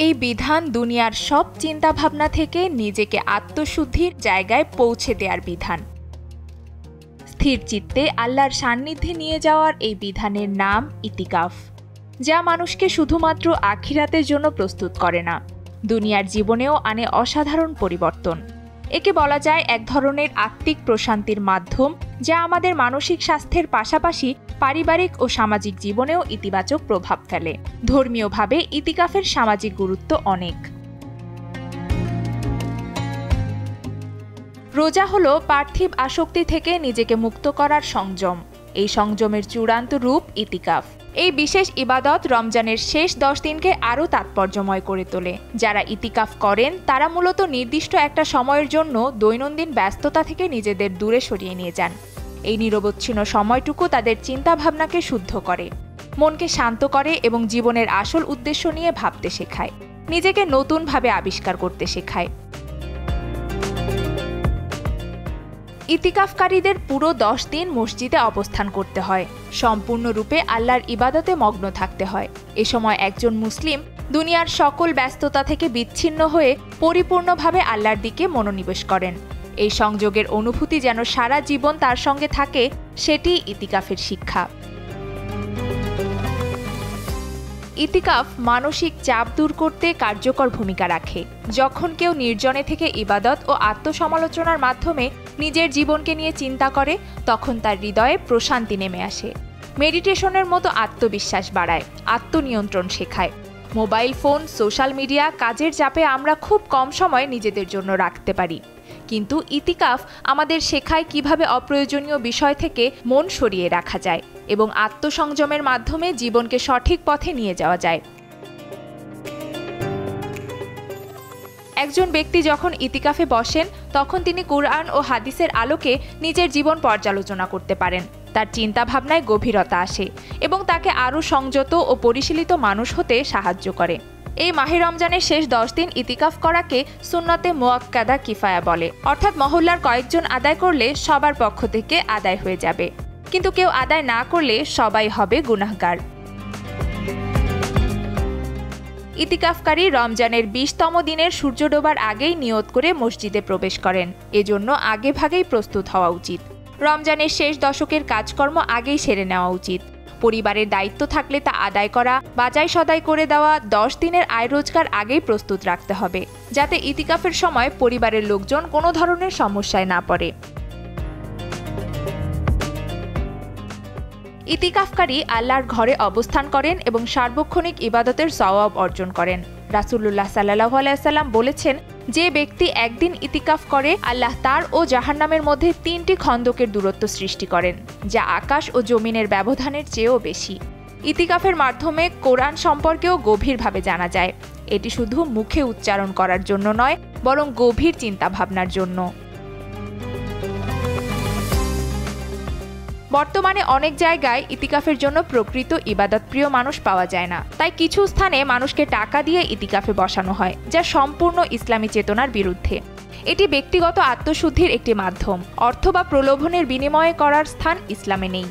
এই বিধান দুনিয়ার সব চিন্তাভাবনা থেকে নিজেকে আত্মশুদ্ধির জায়গায় পৌঁছে দেওয়ার বিধান। স্থির চিত্তে আল্লাহর সান্নিধ্যে নিয়ে যাওয়ার এই বিধানের নাম ইতিকাফ, যা মানুষকে শুধুমাত্র আখিরাতের জন্য প্রস্তুত করে না, দুনিয়ার জীবনেও আনে অসাধারণ পরিবর্তন। একে বলা যায় এক ধরনের আত্মিক প্রশান্তির মাধ্যম, যা আমাদের মানসিক স্বাস্থ্যের পাশাপাশি পারিবারিক ও সামাজিক জীবনেও ইতিবাচক প্রভাব ফেলে। ধর্মীয়ভাবে ইতিকাফের সামাজিক গুরুত্ব অনেক। রোজা হলো পার্থিব আসক্তি থেকে নিজেকে মুক্ত করার সংযম। এই সংযমের চূড়ান্ত রূপ ইতিকাফ। এই বিশেষ ইবাদত রমজানের শেষ 10 দিনকে আরও তাৎপর্যময় করে তোলে। যারা ইতিকাফ করেন তারা মূলত নির্দিষ্ট একটা সময়ের জন্য দৈনন্দিন ব্যস্ততা থেকে নিজেদের দূরে সরিয়ে নিয়ে যান। এই নিরবচ্ছিন্ন সময়টুকু তাদের চিন্তাভাবনাকে শুদ্ধ করে, মনকে শান্ত করে এবং জীবনের আসল উদ্দেশ্য নিয়ে ভাবতে শেখায়, নিজেকে নতুনভাবে আবিষ্কার করতে শেখায়। ইতিকাফকারীদের পুরো 10 দিন মসজিদে অবস্থান করতে হয়, সম্পূর্ণরূপে আল্লাহর ইবাদতে মগ্ন থাকতে হয়। এ সময় একজন মুসলিম দুনিয়ার সকল ব্যস্ততা থেকে বিচ্ছিন্ন হয়ে পরিপূর্ণভাবে আল্লাহর দিকে মনোনিবেশ করেন। এই সংযোগের অনুভূতি যেন সারা জীবন তার সঙ্গে থাকে, সেটি ইতিকাফের শিক্ষা। ইতিকাফ মানসিক চাপ দূর করতে কার্যকর ভূমিকা রাখে। যখন কেউ নির্জনে থেকে ইবাদত ও আত্মসমালোচনার মাধ্যমে নিজের জীবনকে নিয়ে চিন্তা করে, তখন তার হৃদয়ে প্রশান্তি নেমে আসে। মেডিটেশনের মতো আত্মবিশ্বাস বাড়ায়, আত্মনিয়ন্ত্রণ শেখায়। মোবাইল ফোন, সোশ্যাল মিডিয়া, কাজের চাপে আমরা খুব কম সময় নিজেদের জন্য রাখতে পারি, কিন্তু ইতিকাফ আমাদের শেখায় কিভাবে অপ্রয়োজনীয় বিষয় থেকে মন সরিয়ে রাখা যায় এবং আত্মসংযমের মাধ্যমে জীবনকে সঠিক পথে নিয়ে যাওয়া যায়। একজন ব্যক্তি যখন ইতিকাফে বসেন, তখন তিনি কুরআন ও হাদিসের আলোকে নিজের জীবন পর্যালোচনা করতে পারেন। তার চিন্তাভাবনায় গভীরতা আসে এবং তাকে আরও সংযত ও পরিশীলিত মানুষ হতে সাহায্য করে। এই মাহে রমজানের শেষ 10 দিন ইতিকাফ করাকে সুন্নতে মুআক্কাদা কিফায়া বলে, অর্থাৎ মহল্লার কয়েকজন আদায় করলে সবার পক্ষ থেকে আদায় হয়ে যাবে, কিন্তু কেউ আদায় না করলে সবাই হবে গুনাহগার। ইতিকাফকারী রমজানের 20তম দিনের সূর্য ডোবার আগেই নিয়ত করে মসজিদে প্রবেশ করেন। এজন্য আগেভাগেই প্রস্তুত হওয়া উচিত। রমজানের শেষ দশকের কাজকর্ম আগেই সেরে নেওয়া উচিত। পরিবারের দায়িত্ব থাকলে তা আদায় করা, বাজাই সদাই করে দেওয়া, 10 দিনের আয় রোজগার আগেই প্রস্তুত রাখতে হবে, যাতে ইতিকাফের সময় পরিবারের লোকজন কোনো ধরনের সমস্যায় না পড়ে। ইতিকাফকারী আল্লাহর ঘরে অবস্থান করেন এবং সার্বক্ষণিক ইবাদতের সওয়াব অর্জন করেন। রাসূলুল্লাহ সাল্লাল্লাহু আলাইহি সাল্লাম বলেছেন, যে ব্যক্তি একদিন ইতিকাফ করে, আল্লাহ তার ও জাহান্নামের মধ্যে 3টি খন্দকের দূরত্ব সৃষ্টি করেন, যা আকাশ ও জমিনের ব্যবধানের চেয়েও বেশি। ইতিকাফের মাধ্যমে কোরআন সম্পর্কেও গভীরভাবে জানা যায়। এটি শুধু মুখে উচ্চারণ করার জন্য নয়, বরং গভীর চিন্তাভাবনার জন্য। বর্তমানে অনেক জায়গায় ইতিকাফের জন্য প্রকৃত ইবাদতপ্রিয় মানুষ পাওয়া যায় না, তাই কিছু স্থানে মানুষকে টাকা দিয়ে ইতিকাফে বসানো হয়, যা সম্পূর্ণ ইসলামী চেতনার বিরুদ্ধে। এটি ব্যক্তিগত আত্মশুদ্ধির একটি মাধ্যম, অর্থ বা প্রলোভনের বিনিময়ে করার স্থান ইসলামে নেই।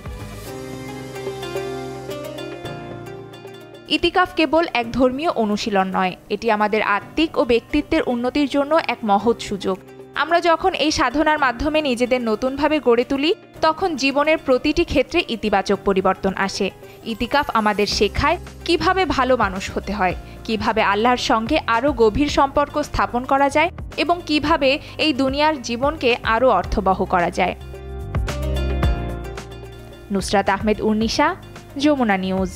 ইতিকাফ কেবল এক ধর্মীয় অনুশীলন নয়, এটি আমাদের আত্মিক ও ব্যক্তিত্বের উন্নতির জন্য এক মহৎ সুযোগ। আমরা যখন এই সাধনার মাধ্যমে নিজেদের নতুনভাবে গড়ে তুলি, তখন জীবনের প্রতিটি ক্ষেত্রে ইতিবাচক পরিবর্তন আসে। ইতিকাফ আমাদের শেখায় কিভাবে ভালো মানুষ হতে হয়, কিভাবে আল্লাহর সঙ্গে আরও গভীর সম্পর্ক স্থাপন করা যায় এবং কিভাবে এই দুনিয়ার জীবনকে আরও অর্থবহ করা যায়। নুসরাত আহমেদ উর্নিশা, যমুনা নিউজ।